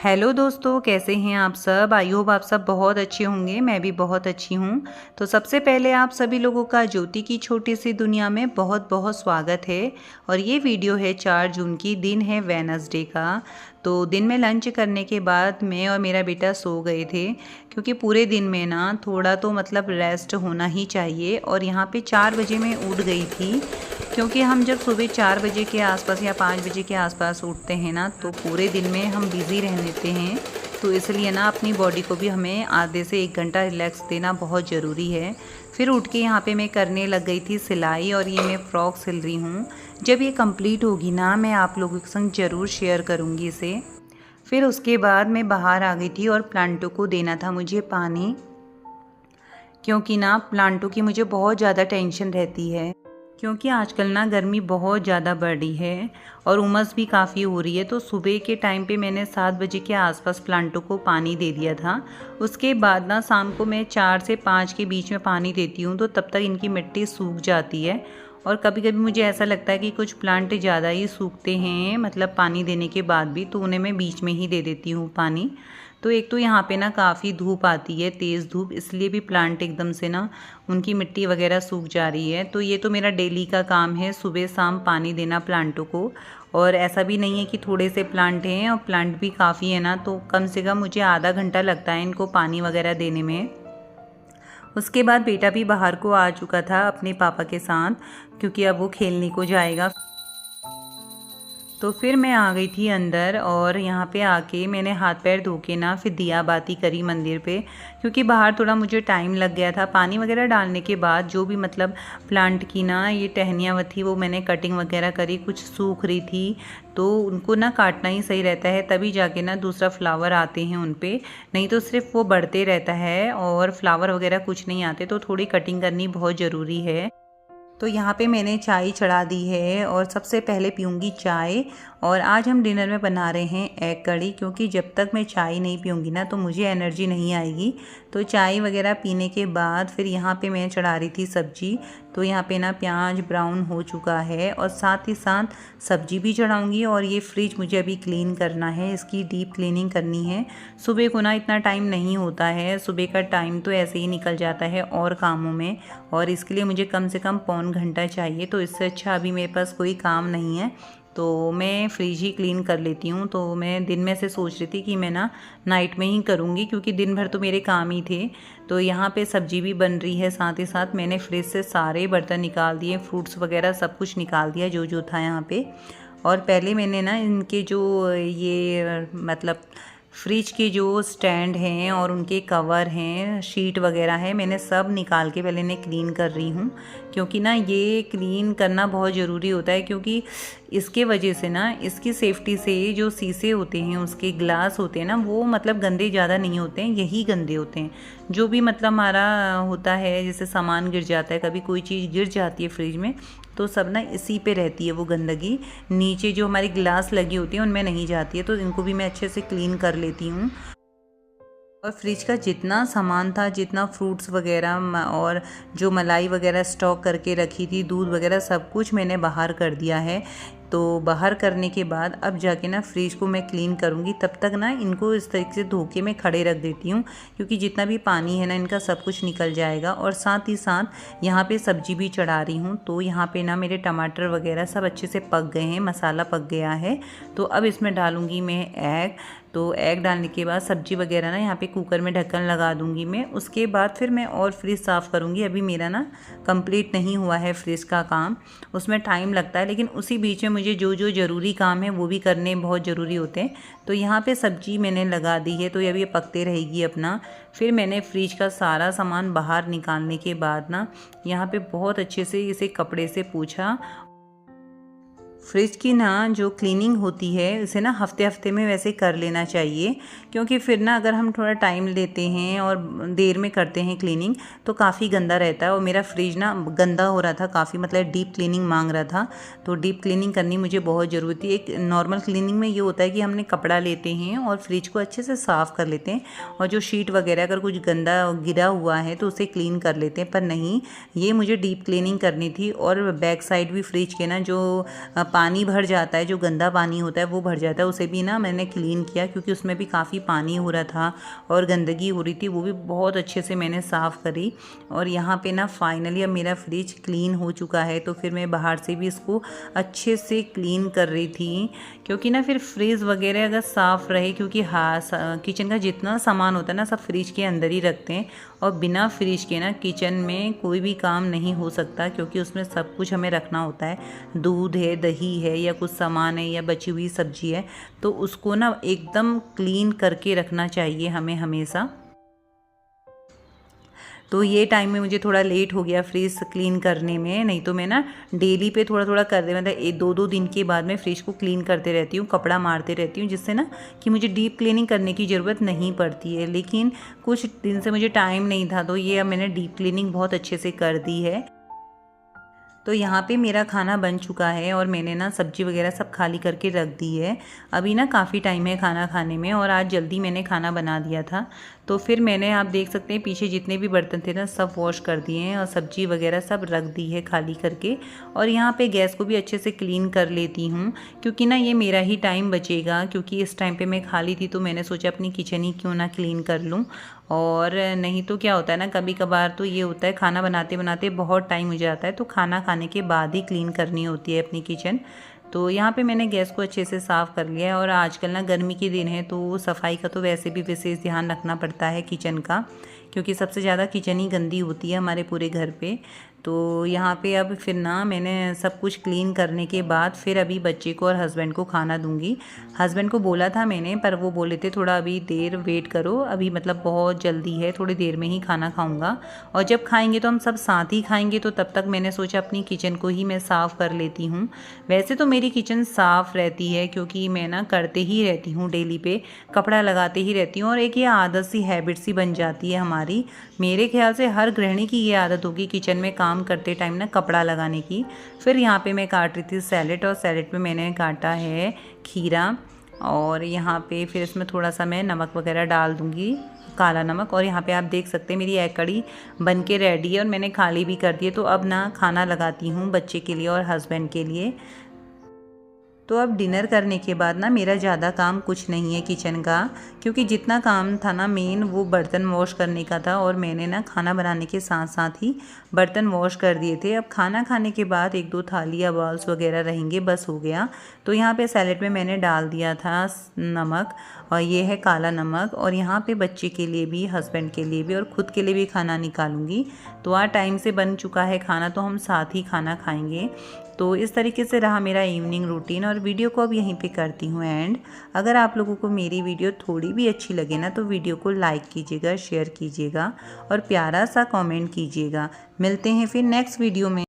Hello दोस्तों, कैसे हैं आप सब। आई होप आप सब बहुत अच्छे होंगे। मैं भी बहुत अच्छी हूँ। तो सबसे पहले आप सभी लोगों का ज्योति की छोटी सी दुनिया में बहुत बहुत स्वागत है। और ये वीडियो है 4 जून की, दिन है वेडनेसडे का। तो दिन में लंच करने के बाद मैं और मेरा बेटा सो गए थे, क्योंकि पूरे दिन में ना थोड़ा तो मतलब रेस्ट होना ही चाहिए। और यहाँ पे 4 बजे मैं उठ गई थी, क्योंकि हम जब सुबह 4 बजे के आसपास या 5 बजे के आसपास उठते हैं ना, तो पूरे दिन में हम बिज़ी रह लेते हैं। तो इसलिए ना अपनी बॉडी को भी हमें आधे से 1 घंटा रिलैक्स देना बहुत ज़रूरी है। फिर उठ के यहाँ पे मैं करने लग गई थी सिलाई, और ये मैं फ़्रॉक सिल रही हूँ। जब ये कंप्लीट होगी ना, मैं आप लोगों के संग ज़रूर शेयर करूँगी इसे। फिर उसके बाद मैं बाहर आ गई थी और प्लांटों को देना था मुझे पानी, क्योंकि ना प्लांटों की मुझे बहुत ज़्यादा टेंशन रहती है। क्योंकि आजकल ना गर्मी बहुत ज़्यादा बढ़ रही है और उमस भी काफ़ी हो रही है। तो सुबह के टाइम पे मैंने 7 बजे के आसपास प्लांटों को पानी दे दिया था। उसके बाद ना शाम को मैं 4 से 5 के बीच में पानी देती हूँ, तो तब तक इनकी मिट्टी सूख जाती है। और कभी कभी मुझे ऐसा लगता है कि कुछ प्लांट ज़्यादा ही सूखते हैं, मतलब पानी देने के बाद भी, तो उन्हें मैं बीच में ही दे देती हूँ पानी। तो एक तो यहाँ पे ना काफ़ी धूप आती है, तेज़ धूप, इसलिए भी प्लांट एकदम से ना उनकी मिट्टी वगैरह सूख जा रही है। तो ये तो मेरा डेली का काम है, सुबह शाम पानी देना प्लांटों को। और ऐसा भी नहीं है कि थोड़े से प्लांट हैं, और प्लांट भी काफ़ी है ना, तो कम से कम मुझे आधा घंटा लगता है इनको पानी वगैरह देने में। उसके बाद बेटा भी बाहर को आ चुका था अपने पापा के साथ, क्योंकि अब वो खेलने को जाएगा। तो फिर मैं आ गई थी अंदर, और यहाँ पे आके मैंने हाथ पैर धो के ना फिर दिया बाती करी मंदिर पे, क्योंकि बाहर थोड़ा मुझे टाइम लग गया था। पानी वगैरह डालने के बाद जो भी मतलब प्लांट की ना ये टहनियाँ थी, वो मैंने कटिंग वगैरह करी। कुछ सूख रही थी तो उनको ना काटना ही सही रहता है, तभी जाके ना दूसरा फ्लावर आते हैं उन पे, नहीं तो सिर्फ वो बढ़ते रहता है और फ्लावर वगैरह कुछ नहीं आते। तो थोड़ी कटिंग करनी बहुत ज़रूरी है। तो यहाँ पे मैंने चाय चढ़ा दी है, और सबसे पहले पीऊँगी चाय। और आज हम डिनर में बना रहे हैं एग कड़ी, क्योंकि जब तक मैं चाय नहीं पीऊँगी ना तो मुझे एनर्जी नहीं आएगी। तो चाय वगैरह पीने के बाद फिर यहाँ पे मैं चढ़ा रही थी सब्जी। तो यहाँ पे ना प्याज ब्राउन हो चुका है, और साथ ही साथ सब्जी भी चढ़ाऊँगी। और ये फ्रिज मुझे अभी क्लीन करना है, इसकी डीप क्लीनिंग करनी है। सुबह को ना इतना टाइम नहीं होता है, सुबह का टाइम तो ऐसे ही निकल जाता है और कामों में, और इसके लिए मुझे कम से कम पौन घंटा चाहिए। तो इससे अच्छा अभी मेरे पास कोई काम नहीं है, तो मैं फ्रिज ही क्लीन कर लेती हूँ। तो मैं दिन में से सोच रही थी कि मैं ना नाइट में ही करूँगी, क्योंकि दिन भर तो मेरे काम ही थे। तो यहाँ पे सब्जी भी बन रही है, साथ ही साथ मैंने फ्रिज से सारे बर्तन निकाल दिए, फ्रूट्स वगैरह सब कुछ निकाल दिया जो जो था यहाँ पे। और पहले मैंने ना इनके जो ये मतलब फ्रिज के जो स्टैंड हैं और उनके कवर हैं, शीट वगैरह है, मैंने सब निकाल के पहले इन्हें क्लीन कर रही हूँ। क्योंकि ना ये क्लीन करना बहुत ज़रूरी होता है, क्योंकि इसके वजह से ना इसकी सेफ्टी से जो शीशे होते हैं, उसके ग्लास होते हैं ना, वो मतलब गंदे ज़्यादा नहीं होते हैं, यही गंदे होते हैं। जो भी मतलब हमारा होता है, जैसे सामान गिर जाता है, कभी कोई चीज़ गिर जाती है फ्रिज में, तो सब ना इसी पे रहती है वो गंदगी। नीचे जो हमारी ग्लास लगी होती है उनमें नहीं जाती है। तो इनको भी मैं अच्छे से क्लीन कर लेती हूँ। और फ्रिज का जितना सामान था, जितना फ्रूट्स वगैरह और जो मलाई वगैरह स्टॉक करके रखी थी, दूध वगैरह, सब कुछ मैंने बाहर कर दिया है। तो बाहर करने के बाद अब जाके ना फ्रिज को मैं क्लीन करूँगी। तब तक ना इनको इस तरीके से धो के मैं खड़े रख देती हूँ, क्योंकि जितना भी पानी है ना इनका सब कुछ निकल जाएगा। और साथ ही साथ यहाँ पे सब्जी भी चढ़ा रही हूँ। तो यहाँ पे ना मेरे टमाटर वगैरह सब अच्छे से पक गए हैं, मसाला पक गया है। तो अब इसमें डालूँगी मैं एग। तो एग डालने के बाद सब्जी वगैरह ना यहाँ पे कुकर में ढक्कन लगा दूँगी मैं। उसके बाद फिर मैं और फ्रिज साफ़ करूँगी। अभी मेरा ना कंप्लीट नहीं हुआ है फ्रिज का काम, उसमें टाइम लगता है, लेकिन उसी बीच में मुझे जो जो ज़रूरी काम है वो भी करने बहुत ज़रूरी होते हैं। तो यहाँ पे सब्जी मैंने लगा दी है, तो ये अभी पकते रहेगी अपना। फिर मैंने फ्रिज का सारा सामान बाहर निकालने के बाद ना यहाँ पे बहुत अच्छे से इसे कपड़े से पोंछा। फ्रिज की ना जो क्लीनिंग होती है इसे ना हफ्ते हफ्ते में वैसे कर लेना चाहिए, क्योंकि फिर ना अगर हम थोड़ा टाइम लेते हैं और देर में करते हैं क्लीनिंग तो काफ़ी गंदा रहता है। और मेरा फ्रिज ना गंदा हो रहा था काफ़ी, मतलब डीप क्लीनिंग मांग रहा था। तो डीप क्लीनिंग करनी मुझे बहुत ज़रूरी थी। एक नॉर्मल क्लीनिंग में ये होता है कि हमने कपड़ा लेते हैं और फ्रिज को अच्छे से साफ़ कर लेते हैं, और जो शीट वगैरह अगर कुछ गंदा गिरा हुआ है तो उसे क्लीन कर लेते हैं। पर नहीं, ये मुझे डीप क्लीनिंग करनी थी। और बैक साइड भी फ्रिज के ना जो पानी भर जाता है, जो गंदा पानी होता है वो भर जाता है, उसे भी ना मैंने क्लीन किया क्योंकि उसमें भी काफ़ी पानी हो रहा था और गंदगी हो रही थी, वो भी बहुत अच्छे से मैंने साफ़ करी। और यहाँ पे ना फाइनली अब मेरा फ्रिज क्लीन हो चुका है, तो फिर मैं बाहर से भी इसको अच्छे से क्लीन कर रही थी क्योंकि ना फिर फ्रिज वगैरह अगर साफ़ रहे, क्योंकि हाँ किचन का जितना सामान होता है ना सब फ्रिज के अंदर ही रखते हैं और बिना फ्रिज के ना किचन में कोई भी काम नहीं हो सकता क्योंकि उसमें सब कुछ हमें रखना होता है। दूध है, दही है या कुछ सामान है या बची हुई सब्जी है, तो उसको ना एकदम क्लीन करके रखना चाहिए हमें हमेशा। तो ये टाइम में मुझे थोड़ा लेट हो गया फ्रिज क्लीन करने में, नहीं तो मैं ना डेली पे थोड़ा थोड़ा कर दे, मतलब 2-2 दिन के बाद मैं फ्रिज को क्लीन करते रहती हूँ, कपड़ा मारते रहती हूँ, जिससे ना कि मुझे डीप क्लीनिंग करने की ज़रूरत नहीं पड़ती है। लेकिन कुछ दिन से मुझे टाइम नहीं था, तो ये अब मैंने डीप क्लीनिंग बहुत अच्छे से कर दी है। तो यहाँ पे मेरा खाना बन चुका है और मैंने ना सब्जी वगैरह सब खाली करके रख दी है। अभी ना काफ़ी टाइम है खाना खाने में और आज जल्दी मैंने खाना बना दिया था, तो फिर मैंने, आप देख सकते हैं पीछे जितने भी बर्तन थे ना सब वॉश कर दिए हैं और सब्जी वगैरह सब रख दी है खाली करके। और यहाँ पे गैस को भी अच्छे से क्लीन कर लेती हूँ क्योंकि ना ये मेरा ही टाइम बचेगा, क्योंकि इस टाइम पे मैं खाली थी तो मैंने सोचा अपनी किचन ही क्यों ना क्लीन कर लूँ। और नहीं तो क्या होता है ना, कभी कभार तो ये होता है खाना बनाते बनाते बहुत टाइम हो जाता है, तो खाना खाने के बाद ही क्लीन करनी होती है अपनी किचन। तो यहाँ पे मैंने गैस को अच्छे से साफ़ कर लिया है। और आजकल ना गर्मी के दिन है तो सफाई का तो वैसे भी विशेष ध्यान रखना पड़ता है किचन का, क्योंकि सबसे ज़्यादा किचन ही गंदी होती है हमारे पूरे घर पे। तो यहाँ पे अब फिर ना मैंने सब कुछ क्लीन करने के बाद फिर अभी बच्चे को और हस्बैंड को खाना दूंगी। हस्बैंड को बोला था मैंने, पर वो बोले थे थोड़ा अभी देर वेट करो, अभी मतलब बहुत जल्दी है, थोड़ी देर में ही खाना खाऊंगा और जब खाएंगे तो हम सब साथ ही खाएंगे। तो तब तक मैंने सोचा अपनी किचन को ही मैं साफ़ कर लेती हूँ। वैसे तो मेरी किचन साफ़ रहती है क्योंकि मैं ना करते ही रहती हूँ, डेली पे कपड़ा लगाते ही रहती हूँ और एक ये आदत सी हैबिट सी बन जाती है हमारी। मेरे ख्याल से हर गृहिणी की ये आदत होगी किचन में काम करते टाइम ना कपड़ा लगाने की। फिर यहाँ पे मैं काट रही थी सैलेड और सैलेड में मैंने काटा है खीरा और यहाँ पे फिर इसमें थोड़ा सा मैं नमक वगैरह डाल दूँगी, काला नमक। और यहाँ पे आप देख सकते हैं मेरी एग कड़ी बन के रेडी है और मैंने खाली भी कर दी है। तो अब ना खाना लगाती हूँ बच्चे के लिए और हस्बैंड के लिए। तो अब डिनर करने के बाद ना मेरा ज़्यादा काम कुछ नहीं है किचन का, क्योंकि जितना काम था ना मेन वो बर्तन वॉश करने का था और मैंने ना खाना बनाने के साथ साथ ही बर्तन वॉश कर दिए थे। अब खाना खाने के बाद 1-2 थाली या बाउल्स वगैरह रहेंगे, बस हो गया। तो यहाँ पे सैलेड में मैंने डाल दिया था नमक और ये है काला नमक। और यहाँ पे बच्चे के लिए भी, हस्बैंड के लिए भी और ख़ुद के लिए भी खाना निकालूंगी। तो आज टाइम से बन चुका है खाना, तो हम साथ ही खाना खाएंगे। तो इस तरीके से रहा मेरा इवनिंग रूटीन और वीडियो को अब यहीं पे करती हूँ एंड। अगर आप लोगों को मेरी वीडियो थोड़ी भी अच्छी लगे ना तो वीडियो को लाइक कीजिएगा, शेयर कीजिएगा और प्यारा सा कमेंट कीजिएगा। मिलते हैं फिर नेक्स्ट वीडियो में।